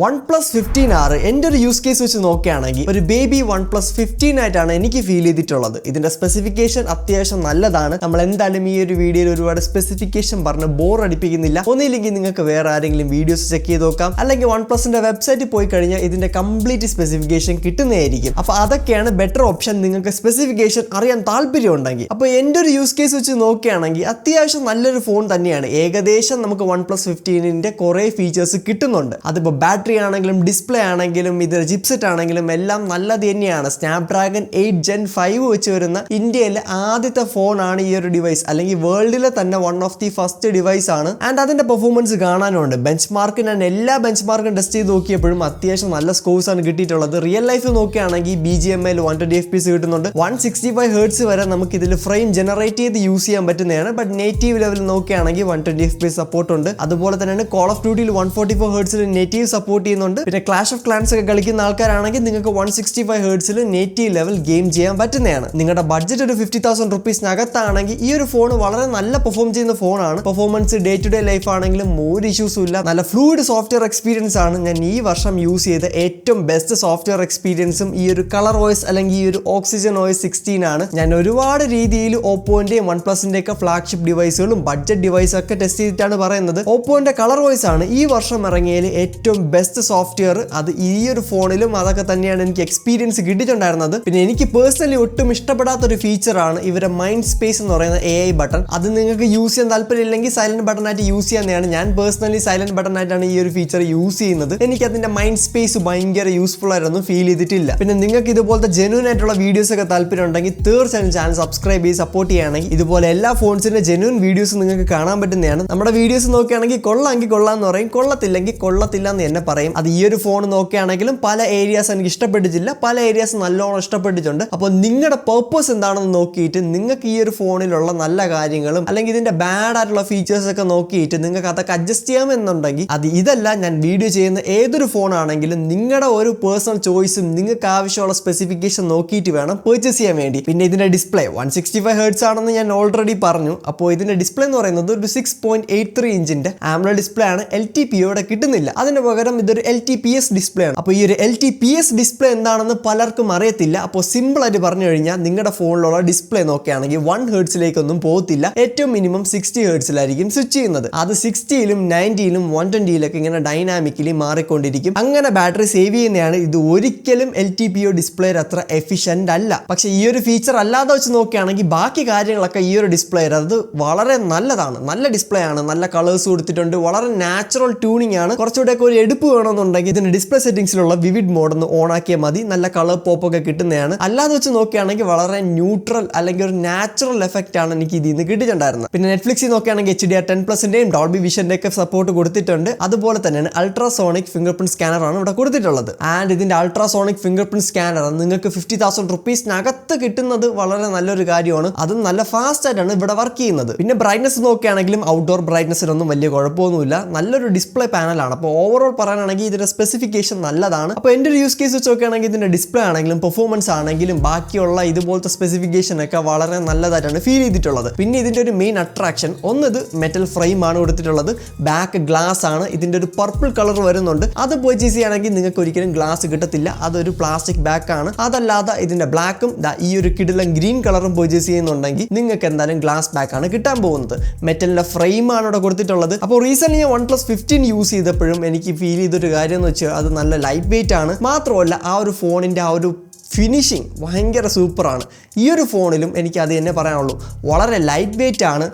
OnePlus 15R എൻ്റെ ഒരു use case വെച്ച് നോക്കുകയാണെങ്കിൽ ഒരു ബേബി OnePlus 15 ആയിട്ടാണ് എനിക്ക് ഫീൽ ചെയ്തിട്ടുള്ളത്. ഇതിന്റെ സ്പെസിഫിക്കേഷൻ അത്യാവശ്യം നല്ലതാണ്. നമ്മൾ എന്തായാലും ഈ ഒരു വീഡിയോയിൽ ഒരുപാട് സ്പെസിഫിക്കേഷൻ പറഞ്ഞ് ബോർ അടിപ്പിക്കുന്നില്ല. ഒന്നില്ലെങ്കിൽ നിങ്ങൾക്ക് വേറെ ആരെങ്കിലും വീഡിയോസ് ചെക്ക് ചെയ്ത് നോക്കാം, അല്ലെങ്കിൽ OnePlusന്റെ വെബ്സൈറ്റിൽ പോയി കഴിഞ്ഞാൽ ഇതിന്റെ കംപ്ലീറ്റ് സ്പെസിഫിക്കേഷൻ കിട്ടുന്നതായിരിക്കും. അപ്പോൾ അതൊക്കെയാണ് ബെറ്റർ ഓപ്ഷൻ നിങ്ങൾക്ക് സ്പെസിഫിക്കേഷൻ അറിയാൻ താല്പര്യം ഉണ്ടെങ്കിൽ. അപ്പോൾ എൻ്റെ ഒരു യൂസ് കേസ് വെച്ച് നോക്കുകയാണെങ്കിൽ അത്യാവശ്യം നല്ലൊരു ഫോൺ തന്നെയാണ്. ഏകദേശം നമുക്ക് OnePlus 15ന്റെ കുറേ ഫീച്ചേഴ്സ് കിട്ടുന്നുണ്ട്. അതിപ്പോൾ ബാറ്ററി ആണെങ്കിലും ഡിസ്പ്ലേ ആണെങ്കിലും ഇത് ചിപ്സെറ്റ് ആണെങ്കിലും എല്ലാം നല്ലത് തന്നെയാണ്. സ്നാപ്ഡ്രാഗൺ 8 Gen 5 വെച്ച് വരുന്ന ഇന്ത്യയിലെ ആദ്യത്തെ ഫോണാണ് ഈ ഒരു ഡിവൈസ്, അല്ലെങ്കിൽ വേൾഡിലെ തന്നെ one of the first device ആണ്. ആൻഡ് അതിന്റെ പെർഫോമൻസ് കാണാനുണ്ട്. ബെഞ്ച് മാർക്ക് ഞാൻ എല്ലാ ബെഞ്ച് മാർക്കും ടെസ്റ്റ് ചെയ്ത് നോക്കിയപ്പോഴും അത്യാവശ്യം നല്ല സ്കോർസ് ആണ് കിട്ടിയിട്ടുള്ളത്. റിയൽ ലൈഫ് നോക്കുകയാണെങ്കിൽ BGMI 120 FPS കിട്ടുന്നുണ്ട്. 165 Hz വരെ നമുക്ക് ഇതിൽ ഫ്രെയിം ജനറേറ്റ് ചെയ്ത് യൂസ് ചെയ്യാൻ പറ്റുന്നതാണ്. ബട്ട് നേറ്റീവ് ലെവലിൽ നോക്കുകയാണെങ്കിൽ 120 FPS സപ്പോർട്ട് ഉണ്ട്. അതുപോലെ തന്നെയാണ് കോൾ ഓഫ് ഡ്യൂട്ടിയിൽ 144 Hz നേറ്റീവ് സപ്പോർട്ട് ചെയ്യുന്നുണ്ട്. പിന്നെ ക്ലാഷ് ഓഫ് ക്ലാൻസ് ഒക്കെ കളിക്കുന്ന ആൾക്കാരാണെങ്കിൽ നിങ്ങൾക്ക് 165 Hz നേറ്റീവ് ലെവൽ ഗെയിം ചെയ്യാൻ പറ്റുന്നതാണ്. നിങ്ങളുടെ ബഡ്ജറ്റ് ഒരു 50,000 റുപ്പീസിനകത്താണെങ്കിൽ ഈ ഒരു ഫോൺ വളരെ നല്ല പെർഫോം ചെയ്യുന്ന ഫോണാണ്. Performance day to day life ആണെങ്കിലും ഒരു ഇഷ്യൂസും ഇല്ല. നല്ല ഫ്ലൂയിഡ് സോഫ്റ്റ്വെയർ എക്സ്പീരിയൻസ് ആണ്. ഞാൻ ഈ വർഷം യൂസ് ചെയ്ത ഏറ്റവും ബെസ്റ്റ് സോഫ്റ്റ്വെയർ എക്സ്പീരിയൻസും ഈ ഒരു കളർ OS അല്ലെങ്കിൽ ഈ ഒരു ഓക്സിജൻ OS 16 ആണ്. ഞാൻ ഒരുപാട് രീതിയിൽ ഓപ്പോന്റെയും OnePlusന്റെ ഒക്കെ ഫ്ലാഗ്ഷിപ്പ് ഡിവൈസുകളും ബഡ്ജറ്റ് ഡിവൈസും ഒക്കെ ടെസ്റ്റ് ചെയ്തിട്ടാണ് പറയുന്നത്. ഓപ്പോന്റെ കളർ OS ആണ് ഈ വർഷം ഇറങ്ങിയതിൽ ഏറ്റവും ബെസ്റ്റ് സോഫ്റ്റ്വെയർ. അത് ഈ ഒരു ഫോണിലും അതൊക്കെ തന്നെയാണ് എനിക്ക് എക്സ്പീരിയൻസ് കിട്ടിയിട്ടുണ്ടായിരുന്നത്. പിന്നെ എനിക്ക് പേഴ്സണലി ഒട്ടും ഇഷ്ടപ്പെടാത്ത ഒരു ഫീച്ചറാണ് ഇവരെ മൈൻഡ് സ്പേസ് എന്ന് പറയുന്ന AI ബട്ടൺ. അത് നിങ്ങൾക്ക് യൂസ് ചെയ്യാൻ താല്പര്യമില്ലെങ്കിൽ സൈലന്റ് ബട്ടൺ ആയിട്ട് യൂസ് ചെയ്യാവുന്നതാണ്. ഞാൻ പേഴ്സണലി സൈലന്റ് ബട്ടൺ ആയിട്ടാണ് ഈ ഒരു ഫീച്ചർ യൂസ് ചെയ്യുന്നത്. എനിക്ക് അതിന്റെ മൈൻഡ് സ്പേസ് ഭയങ്കര യൂസ്ഫുൾ ആയിട്ടൊന്നും ഫീൽ ചെയ്തിട്ടില്ല. പിന്നെ നിങ്ങൾക്ക് ഇതുപോലത്തെ ജെന്യൂൻ ആയിട്ടുള്ള വീഡിയോസ് ഒക്കെ താല്പര്യം ഉണ്ടെങ്കിൽ തീർച്ചയായും ചാനൽ സബ്സ്ക്രൈബ് ചെയ്ത് സപ്പോർട്ട് ചെയ്യുകയാണെങ്കിൽ ഇതുപോലെ എല്ലാ ഫോൺസിന്റെ ജെന്യൂൻ വീഡിയോസ് നിങ്ങൾക്ക് കാണാൻ പറ്റുന്നതാണ്. നമ്മുടെ വീഡിയോസ് നോക്കുകയാണെങ്കിൽ കൊള്ളാമെങ്കിൽ കൊള്ളാന്ന് പറയും, കൊള്ളത്തില്ലെങ്കിൽ കൊള്ളത്തില്ല എന്ന് തന്നെ പറയും. അത് ഈ ഒരു ഫോൺ നോക്കുകയാണെങ്കിലും പല ഏരിയാസ് എനിക്ക് ഇഷ്ടപ്പെട്ടിട്ടില്ല, പല ഏരിയാസ് നല്ലോണം ഇഷ്ടപ്പെട്ടിട്ടുണ്ട്. അപ്പോൾ നിങ്ങളുടെ പർപ്പസ് എന്താണെന്ന് നോക്കിയിട്ട് നിങ്ങൾക്ക് ഈ ഒരു ഫോണിലുള്ള നല്ല കാര്യങ്ങളും അല്ലെങ്കിൽ ഇതിന്റെ ബാഡ് ആയിട്ടുള്ള ഫീച്ചേഴ്സ് ഒക്കെ നോക്കിയിട്ട് നിങ്ങൾക്ക് അതൊക്കെ അഡ്ജസ്റ്റ് ചെയ്യാമെന്നുണ്ടെങ്കിൽ അത് ഇതല്ല. ഞാൻ വീഡിയോ ചെയ്യുന്ന ഏതൊരു ഫോൺ ആണെങ്കിലും നിങ്ങളുടെ ഒരു പേഴ്സണൽ ചോയ്സും നിങ്ങൾക്ക് ആവശ്യമുള്ള സ്പെസിഫിക്കേഷൻ നോക്കിയിട്ട് വേണം പർച്ചേസ് ചെയ്യാൻ വേണ്ടി. പിന്നെ ഇതിന്റെ ഡിസ്പ്ലേ 165 Hz ആണെന്ന് ഞാൻ ഓൾറെഡി പറഞ്ഞു. അപ്പോൾ ഇതിന്റെ ഡിസ്പ്ലേ എന്ന് പറയുന്നത് ഒരു 6.83 ഇഞ്ചിന്റെ AMOLED ഡിസ്പ്ലേ ആണ്. LTPO കിട്ടുന്നില്ല. അതിന് പകരം ഇതൊരു LTPS ഡിസ്പ്ലേ ആണ്. അപ്പോൾ ഈ ഒരു LTPS ഡിസ്പ്ലേ എന്താണെന്ന് പലർക്കും അറിയത്തില്ല. അപ്പോൾ സിമ്പിൾ ആയിട്ട് പറഞ്ഞു കഴിഞ്ഞാൽ നിങ്ങളുടെ ഫോണിലുള്ള ഡിസ്പ്ലേ നോക്കുകയാണെങ്കിൽ 1 Hzലേക്കൊന്നും പോകത്തില്ല. ഏറ്റവും മിനിമം 60 Hzലായിരിക്കും സ്വിച്ച് ചെയ്യുന്നത്. അത് 60ലും 90ലും 120ലൊക്കെ ഇങ്ങനെ ഡൈനാമിക്കലി മാറിക്കൊണ്ടിരിക്കും. അങ്ങനെ ബാറ്ററി സേവ് ചെയ്യുന്നതാണ്. ഇത് ഒരിക്കലും LTPO ഡിസ്പ്ലേ അത്ര എഫിഷ്യന്റ് അല്ല. പക്ഷെ ഈ ഒരു ഫീച്ചർ അല്ലാതെ വെച്ച് നോക്കുകയാണെങ്കിൽ ബാക്കി കാര്യങ്ങളൊക്കെ ഈ ഒരു ഡിസ്പ്ലേ അത് വളരെ നല്ലതാണ്. നല്ല ഡിസ്പ്ലേ ആണ്. നല്ല കളേഴ്സ് കൊടുത്തിട്ടുണ്ട്. വളരെ നാച്ചുറൽ ട്യൂണിംഗ് ആണ്. കുറച്ചുകൂടെ ഒരു എടുപ്പ് വേണമെന്നുണ്ടെങ്കിൽ ഇതിന്റെ ഡിസ്പ്ലേ സെറ്റിംഗ്സിലുള്ള വിവിഡ് മോഡ് ഒന്ന് ഓൺ ആക്കിയാൽ മതി. നല്ല കളർ പോപ്പ് ഒക്കെ കിട്ടുന്നതാണ്. അല്ലാതെ വെച്ച് നോക്കുകയാണെങ്കിൽ വളരെ ന്യൂട്രൽ അല്ലെങ്കിൽ ഒരു നാച്ചുറൽ എഫക്റ്റ് ആണ് എനിക്ക് ഇതിൽ നിന്ന് കിട്ടിയിട്ടുണ്ടായിരുന്നത്. പിന്നെ നെറ്റ്ഫ്ലിക്സിൽ നോക്കുകയാണെങ്കിൽ HDR10+ന്റെയും ഡോൾബി വിഷന്റെ ഒക്കെ സപ്പോർട്ട് കൊടുത്തിട്ടുണ്ട്. അതുപോലെ തന്നെയാണ് അൾട്രാസോണിക് ഫിംഗർ പ്രിന്റ് സ്കാനർ ആണ് ഇവിടെ കൊടുത്തിട്ടുള്ളത്. ആൻഡ് ഇതിന്റെ അൾട്രാസോണിക് ഫിംഗർ പ്രിന്റ് സ്കാനർ നിങ്ങൾക്ക് 50,000 റുപ്പീസിനകത്ത് കിട്ടുന്നത് വളരെ നല്ലൊരു കാര്യമാണ്. അതും നല്ല ഫാസ്റ്റ് ആയിട്ടാണ് ഇവിടെ വർക്ക് ചെയ്യുന്നത്. പിന്നെ ബ്രൈറ്റ്നസ് നോക്കുകയാണെങ്കിലും ഔട്ട്ഡോർ ബ്രൈറ്റ്നസിനൊന്നും വലിയ കുഴപ്പമൊന്നുമില്ല. നല്ലൊരു ഡിസ്പ്ലേ പാനലാണ്. അപ്പോൾ ഓവറോൾ പറയാനാണെങ്കിൽ ഇതിന്റെ സ്പെസിഫിക്കേഷൻ നല്ലതാണ്. അപ്പോൾ എൻ്റെ ഒരു യൂസ് കേസ് വെച്ച് നോക്കുകയാണെങ്കിൽ ഇതിന്റെ ഡിസ്പ്ലേ ആണെങ്കിലും പെർഫോമൻസ് ആണെങ്കിലും ബാക്കിയുള്ള ഇതുപോലത്തെ സ്പെസിഫിക്കേഷൻ ഒക്കെ വളരെ നല്ലതായിട്ടാണ് ഫീൽ ചെയ്തിട്ടുള്ളത്. പിന്നെ ഇതിന്റെ ഒരു മെയിൻ അട്രാക്ഷൻ ഇത് മെറ്റൽ ഫ്രെയിം ആണ് കൊടുത്തിട്ടുള്ളത്. ബാക്ക് ഗ്ലാസ് ആണ്. ഇതിന്റെ ഒരു പർപ്പിൾ കളർ വരുന്നുണ്ട്. അത് പർച്ചേസ് ചെയ്യുകയാണെങ്കിൽ നിങ്ങൾക്ക് ഒരിക്കലും ഗ്ലാസ് കിട്ടത്തില്ല. അതൊരു പ്ലാസ്റ്റിക് ബാക്ക് ആണ്. അതല്ലാതെ ഇതിന്റെ ബ്ലാക്കും ഈ ഒരു കിടിലൻ ഗ്രീൻ കളറും പർച്ചേസ് ചെയ്യുന്നുണ്ടെങ്കിൽ നിങ്ങൾക്ക് എന്തായാലും ഗ്ലാസ് ബാക്ക് ആണ് കിട്ടാൻ പോകുന്നത്. മെറ്റലിന്റെ ഫ്രെയിം ആണ് ഇവിടെ കൊടുത്തിട്ടുള്ളത്. അപ്പോൾ റീസെന്റ് ഞാൻ OnePlus 15 യൂസ് ചെയ്തപ്പോഴും എനിക്ക് ഫീൽ ചെയ്തൊരു കാര്യം എന്ന് വെച്ചാൽ അത് നല്ല ലൈറ്റ് വെയിറ്റ് ആണ്. മാത്രമല്ല ആ ഒരു ഫോണിന്റെ ആ ഒരു ഫിനിഷിങ് ഭയങ്കര സൂപ്പറാണ്. ഈ ഒരു ഫോണിലും എനിക്ക് അത് തന്നെ പറയാനുള്ളൂ. വളരെ ലൈറ്റ് വെയിറ്റ് ആണ്.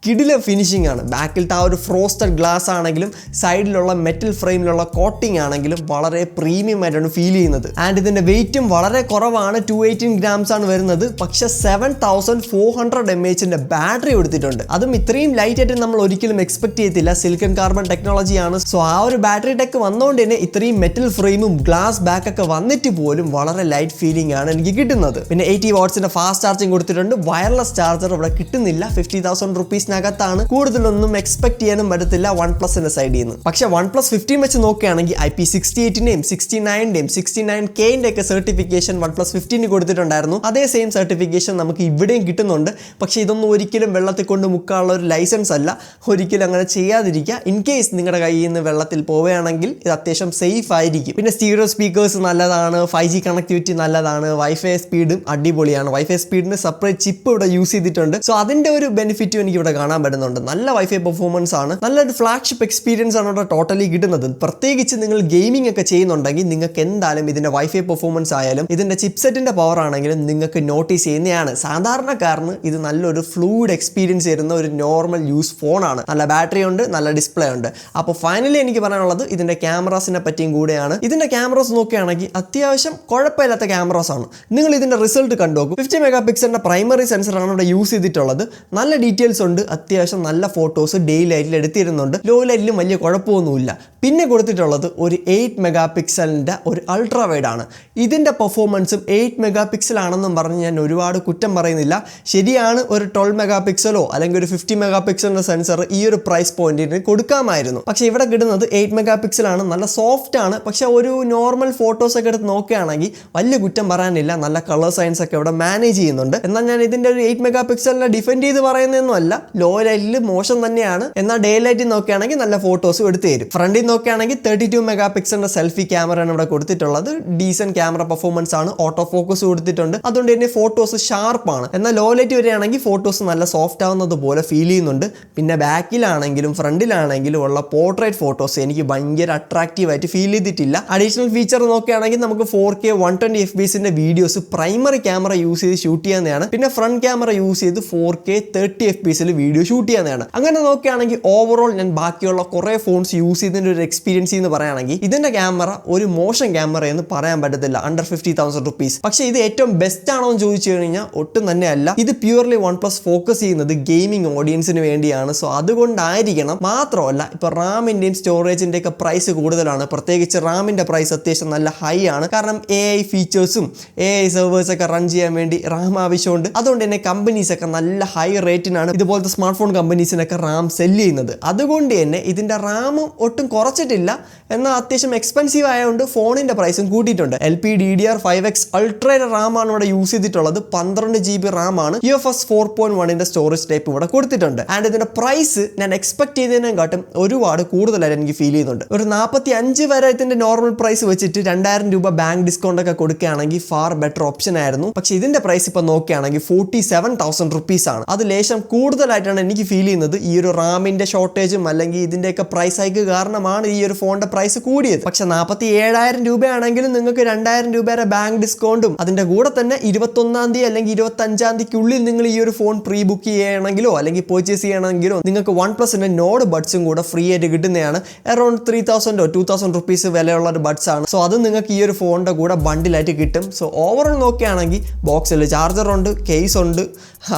കിടില ഫിനിഷിംഗ് ആണ്. ബാക്കിലത്തെ ആ ഒരു ഫ്രോസ്റ്റഡ് ഗ്ലാസ് ആണെങ്കിലും സൈഡിലുള്ള മെറ്റൽ ഫ്രെയിമിലുള്ള കോട്ടിംഗ് ആണെങ്കിലും വളരെ പ്രീമിയം ആയിട്ടാണ് ഫീൽ ചെയ്യുന്നത്. ആൻഡ് ഇതിന്റെ വെയിറ്റും വളരെ കുറവാണ്. 218 grams ആണ് വരുന്നത്. പക്ഷെ 7400 mAhന്റെ ബാറ്ററി കൊടുത്തിട്ടുണ്ട്. അതും ഇത്രയും ലൈറ്റ് ആയിട്ട് നമ്മൾ ഒരിക്കലും എക്സ്പെക്ട് ചെയ്യത്തില്ല. സിലിക്കൺ കാർബൺ ടെക്നോളജി ആണ്. സോ ആ ഒരു ബാറ്ററി ടെക് വന്നുകൊണ്ട് തന്നെ ഇത്രയും മെറ്റൽ ഫ്രെയിമും ഗ്ലാസ് ബാക്ക് ഒക്കെ വന്നിട്ട് പോലും വളരെ ലൈറ്റ് ഫീലിംഗ് ആണ് എനിക്ക് കിട്ടുന്നത്. പിന്നെ 80 wattsന്റെ ഫാസ്റ്റ് ചാർജിങ് കൊടുത്തിട്ടുണ്ട്. വയർലെസ് ചാർജർ ഇവിടെ കിട്ടുന്നില്ല. 50,000 റുപ്പീസ് റേഞ്ചിനകത്താണ്. കൂടുതലൊന്നും എക്സ്പെക്ട് ചെയ്യാനും പറ്റത്തില്ല OnePlusന്റെ സൈഡിൽ നിന്ന്. പക്ഷെ OnePlus 15 വെച്ച് നോക്കുകയാണെങ്കിൽ IP68ന്റെയും 69ന്റെയും 69Kന്റെ ഒക്കെ സർട്ടിഫിക്കേഷൻ OnePlus 15 കൊടുത്തിട്ടുണ്ടായിരുന്നു. അതേ സെയിം സർട്ടിഫിക്കേഷൻ നമുക്ക് ഇവിടെയും കിട്ടുന്നുണ്ട്. പക്ഷെ ഇതൊന്നും ഒരിക്കലും വെള്ളത്തിൽ കൊണ്ട് മുക്കാനുള്ള ഒരു ലൈസൻസ് അല്ല. ഒരിക്കലും അങ്ങനെ ചെയ്യാതിരിക്കുക. ഇൻ കേസ് നിങ്ങളുടെ കയ്യിൽ നിന്ന് വെള്ളത്തിൽ പോവുകയാണെങ്കിൽ ഇത് അത്യാവശ്യം സേഫ് ആയിരിക്കും. പിന്നെ സ്റ്റീരിയോ സ്പീക്കേഴ്സ് നല്ലതാണ്, 5G കണക്ടിവിറ്റി നല്ലതാണ്, വൈഫൈ സ്പീഡും അടിപൊളിയാണ്. വൈഫൈ സ്പീഡിന് സെപ്പറേറ്റ് ചിപ്പ് ഇവിടെ യൂസ് ചെയ്തിട്ടുണ്ട്. സോ അതിന്റെ ഒരു ബെനിഫിറ്റും എനിക്ക് ഇവിടെ കാണാൻ പറ്റുന്നുണ്ട്. നല്ല വൈഫൈ പെർഫോമൻസ് ആണ്, നല്ലൊരു ഫ്ലാഗ്ഷിപ്പ് എക്സ്പീരിയൻസ് ആണ് ഇവിടെ ടോട്ടലി കിട്ടുന്നത്. പ്രത്യേകിച്ച് നിങ്ങൾ ഗെയിമിംഗ് ഒക്കെ ചെയ്യുന്നുണ്ടെങ്കിൽ നിങ്ങൾക്ക് എന്തായാലും ഇതിന്റെ വൈഫൈ പെർഫോമൻസ് ആയാലും ഇതിന്റെ ചിപ്സെറ്റിന്റെ പവർ ആണെങ്കിലും നിങ്ങൾക്ക് നോട്ടീസ് ചെയ്യുന്നതാണ്. സാധാരണക്കാരന് ഇത് നല്ലൊരു ഫ്ലൂയിഡ് എക്സ്പീരിയൻസ് തരുന്ന ഒരു നോർമൽ യൂസ് ഫോണാണ്. നല്ല ബാറ്ററി ഉണ്ട്, നല്ല ഡിസ്പ്ലേ ഉണ്ട്. അപ്പോൾ ഫൈനലി എനിക്ക് പറയാനുള്ളത് ഇതിന്റെ ക്യാമറാസിനെ പറ്റിയും കൂടെയാണ്. ഇതിന്റെ ക്യാമറാസ് നോക്കുകയാണെങ്കിൽ അത്യാവശ്യം കുഴപ്പമില്ലാത്ത ക്യാമറാസ് ആണ്. നിങ്ങൾ ഇതിന്റെ റിസൾട്ട് കണ്ടുനോക്കും. 50 മെഗാ പിക്സലിന്റെ പ്രൈമറി സെൻസറാണ് ഇവിടെ യൂസ് ചെയ്തിട്ടുള്ളത്. നല്ല ഡീറ്റെയിൽസ് ഉണ്ട്, അത്യാവശ്യം നല്ല ഫോട്ടോസ് ഡേ ലൈറ്റിൽ എടുത്തിരുന്നുണ്ട്. ലോ ലൈറ്റിലും വലിയ കുഴപ്പമൊന്നുമില്ല. പിന്നെ കൊടുത്തിട്ടുള്ളത് ഒരു 8 മെഗാ പിക്സലിന്റെ ഒരു അൾട്രാ വൈഡ് ആണ്. ഇതിന്റെ പെർഫോമൻസും 8 മെഗാ പിക്സൽ ആണെന്നും പറഞ്ഞ് ഞാൻ ഒരുപാട് കുറ്റം പറയുന്നില്ല. ശരിയാണ്, ഒരു 12 മെഗാ പിക്സലോ അല്ലെങ്കിൽ ഒരു 50 മെഗാ പിക്സലിന്റെ സെൻസർ ഈ ഒരു പ്രൈസ് പോയിന്റിന് കൊടുക്കാമായിരുന്നു. പക്ഷെ ഇവിടെ കിട്ടുന്നത് 8 മെഗാ പിക്സൽ ആണ്. നല്ല സോഫ്റ്റ് ആണ്. പക്ഷെ ഒരു നോർമൽ ഫോട്ടോസ് ഒക്കെ എടുത്ത് നോക്കുകയാണെങ്കിൽ വലിയ കുറ്റം പറയാനില്ല. നല്ല കളർ സയൻസ് ഒക്കെ ഇവിടെ മാനേജ് ചെയ്യുന്നുണ്ട്. എന്നാൽ ഞാൻ ഇതിന്റെ ഒരു 8 മെഗാ പിക്സലിനെ ഡിഫെൻഡ് ചെയ്ത് പറയുന്നതൊന്നും അല്ല. ലോ ലൈറ്റിൽ മോശം തന്നെയാണ്, എന്നാൽ ഡേ ലൈറ്റിൽ നോക്കുകയാണെങ്കിൽ നല്ല ഫോട്ടോസും എടുത്തു തരും. ഫ്രണ്ടിൽ നോക്കുകയാണെങ്കിൽ 32 മെഗാ പിക്സലിന്റെ സെൽഫി ക്യാമറയാണ് ഇവിടെ കൊടുത്തിട്ടുള്ളത്. ഡീസന്റ് ക്യാമറ പെർഫോമൻസ് ആണ്, ഓട്ടോ ഫോക്കസ് കൊടുത്തിട്ടുണ്ട്. അതുകൊണ്ട് തന്നെ ഫോട്ടോസ് ഷാർപ്പാണ്. എന്നാൽ ലോ ലൈറ്റ് വരികയാണെങ്കിൽ ഫോട്ടോസ് നല്ല സോഫ്റ്റ് ആവുന്നത് പോലെ ഫീൽ ചെയ്യുന്നുണ്ട്. പിന്നെ ബാക്കിലാണെങ്കിലും ഫ്രണ്ടിലാണെങ്കിലും ഉള്ള പോർട്രേറ്റ് ഫോട്ടോസ് എനിക്ക് ഭയങ്കര അട്രാക്റ്റീവ് ആയിട്ട് ഫീൽ ചെയ്തിട്ടില്ല. അഡീഷണൽ ഫീച്ചർ നോക്കുകയാണെങ്കിൽ നമുക്ക് 4K 120 FPS videos primary camera use ചെയ്ത് ഷൂട്ട് ചെയ്യാവുന്നതാണ്. പിന്നെ ഫ്രണ്ട് ക്യാമറ യൂസ് ചെയ്ത് 4K 30 FPS വീഡിയോ ഷൂട്ട് ചെയ്യാവുന്നതാണ്. അങ്ങനെ നോക്കുകയാണെങ്കിൽ ഓവറോൾ ഞാൻ ബാക്കിയുള്ള കുറേ ഫോൺസ് യൂസ് ചെയ്തതിൻ്റെ ഒരു എക്സ്പീരിയൻസ് എന്ന് പറയുകയാണെങ്കിൽ ഇതിന്റെ ക്യാമറ ഒരു മോശം ക്യാമറ എന്ന് പറയാൻ പറ്റത്തില്ല. Under 50,000 rupees. പക്ഷേ ഇത് ഏറ്റവും ബെസ്റ്റ് ആണോ എന്ന് ചോദിച്ചു കഴിഞ്ഞാൽ ഒട്ടും തന്നെ അല്ല. ഇത് പ്യൂർലി OnePlus ഫോക്കസ് ചെയ്യുന്നത് ഗെയിമിംഗ് ഓഡിയൻസിന് വേണ്ടിയാണ്. സോ അതുകൊണ്ടായിരിക്കണം. മാത്രമല്ല ഇപ്പോൾ റാമിന്റെയും സ്റ്റോറേജിന്റെ ഒക്കെ പ്രൈസ് കൂടുതലാണ്. പ്രത്യേകിച്ച് റാമിന്റെ പ്രൈസ് അത്യാവശ്യം നല്ല ഹൈ ആണ്. കാരണം AI ഫീച്ചേഴ്സും AI സെർവേഴ്സ് ഒക്കെ റൺ ചെയ്യാൻ വേണ്ടി റാം ആവശ്യമുണ്ട്. അതുകൊണ്ട് തന്നെ കമ്പനീസ് ഒക്കെ നല്ല ഹൈ റേറ്റിനാണ് ഇതുപോലത്തെ സ്മാർട്ട് ഫോൺ കമ്പനീസിനൊക്കെ റാം സെല്ല് ചെയ്യുന്നത്. അതുകൊണ്ട് തന്നെ ഇതിന്റെ റാമും ഒട്ടും കുറച്ചിട്ടില്ല. എന്നാൽ അത്യാവശ്യം എക്സ്പെൻസീവ് ആയതുകൊണ്ട് ഫോണിന്റെ പ്രൈസും കൂട്ടിയിട്ടുണ്ട്. LPDDR5X അൾട്രയുടെ റാം ആണ് ഇവിടെ യൂസ് ചെയ്തിട്ടുള്ളത്. 12 GB റാം ആണ്. UFS 4.1 സ്റ്റോറേജ് ടൈപ്പ് ഇവിടെ കൊടുത്തിട്ടുണ്ട്. ആൻഡ് ഇതിന്റെ പ്രൈസ് ഞാൻ എക്സ്പെക്ട് ചെയ്തതിനെക്കാട്ടും ഒരുപാട് കൂടുതലായിട്ട് എനിക്ക് ഫീൽ ചെയ്യുന്നുണ്ട്. ഒരു 45 വരെ ഇതിന്റെ നോർമൽ പ്രൈസ് വെച്ചിട്ട് 2000 രൂപ ബാങ്ക് ഡിസ്കൗണ്ട് ഒക്കെ കൊടുക്കുകയാണെങ്കിൽ ഫാർ ബെറ്റർ ഓപ്ഷൻ ആയിരുന്നു. പക്ഷെ ഇതിന്റെ പ്രൈസ് ഇപ്പൊ നോക്കുകയാണെങ്കിൽ 47,000 റുപ്പീസ് ആണ്. അത് ലേശം കൂടുതലായിട്ടാണ് എനിക്ക് ഫീൽ ചെയ്യുന്നത്. ഈ ഒരു റാമിന്റെ ഷോർട്ടേജും അല്ലെങ്കിൽ ഇതിന്റെയൊക്കെ പ്രൈസ് ഹൈക്ക് കാരണമാണ് ഈ ഒരു ഫോണിന്റെ പ്രൈസ് കൂടിയത്. പക്ഷെ 47,000 രൂപയാണെങ്കിലും നിങ്ങൾക്ക് 2000 രൂപയുടെ ബാങ്ക് ഡിസ്കൗണ്ടും അതിന്റെ കൂടെ തന്നെ 21-ാം തീയതി അല്ലെങ്കിൽ 25-ാം തീയതിക്കുള്ളിൽ നിങ്ങൾ ഈ ഒരു ഫോൺ പ്രീ ബുക്ക് ചെയ്യണമെങ്കിലോ അല്ലെങ്കിൽ പർച്ചേസ് ചെയ്യണമെങ്കിലോ നിങ്ങൾക്ക് OnePlusന്റെ നോഡ് ബഡ്സും കൂടെ ഫ്രീ ആയിട്ട് കിട്ടുന്നതാണ്. അറൌണ്ട് 3,000 or 2,000 റുപ്പീസ് വിലയുള്ള ഒരു ബഡ്സ് ആണ്. സോ അത് നിങ്ങൾക്ക് ഈ ഒരു ഫോണിന്റെ കൂടെ ബണ്ടിലായിട്ട് കിട്ടും. സോ ഓവറോൾ നോക്കുകയാണെങ്കിൽ ബോക്സിൽ ചാർജർ ഉണ്ട്, കേസ് ഉണ്ട്.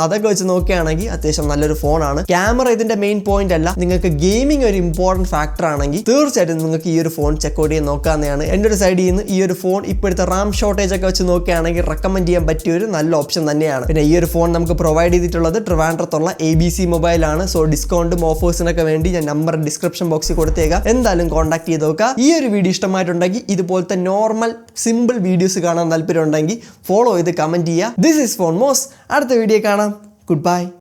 അതൊക്കെ വെച്ച് നോക്കുകയാണെങ്കിൽ അത്യാവശ്യം നല്ലൊരു ഫോണാണ്. ക്യാമറ ഇതിന്റെ മെയിൻ പോയിന്റ് അല്ല. നിങ്ങൾക്ക് ഗെയിമിംഗ് ഒരു ഇമ്പോർട്ടന്റ് ഫാക്ടർ ആണെങ്കിൽ തീർച്ചയായിട്ടും നിങ്ങൾക്ക് ഈ ഒരു ഫോൺ ചെക്കൗട്ട് ചെയ്ത് നോക്കാവുന്നതാണ്. എൻ്റെ ഒരു സൈഡിൽ നിന്ന് ഈ ഒരു ഫോൺ ഇപ്പോഴത്തെ റാം ഷോർട്ടേജ് ഒക്കെ വെച്ച് നോക്കുകയാണെങ്കിൽ റെക്കമെൻഡ് ചെയ്യാൻ പറ്റിയ ഒരു നല്ല ഓപ്ഷൻ തന്നെയാണ്. പിന്നെ ഈ ഒരു ഫോൺ നമുക്ക് പ്രൊവൈഡ് ചെയ്തിട്ടുള്ളത് ട്രിവാൻഡ്രത്തുള്ള ABC മൊബൈലാണ്. സോ ഡിസ്കൗണ്ടും ഓഫേഴ്സിനൊക്കെ വേണ്ടി ഞാൻ നമ്പർ ഡിസ്ക്രിപ്ഷൻ ബോക്സിൽ കൊടുത്തേക്കാം. എന്തായാലും കോൺടാക്ട് ചെയ്ത് നോക്കുക. ഈ ഒരു വീഡിയോ ഇഷ്ടമായിട്ടുണ്ടെങ്കിൽ ഇതുപോലത്തെ നോർമൽ സിമ്പിൾ വീഡിയോസ് കാണാൻ താല്പര്യം ഉണ്ടെങ്കിൽ ഫോളോ ചെയ്ത് കമന്റ് ചെയ്യുക. This is phone moss. അടുത്ത വീഡിയോ കാണാം. Good by.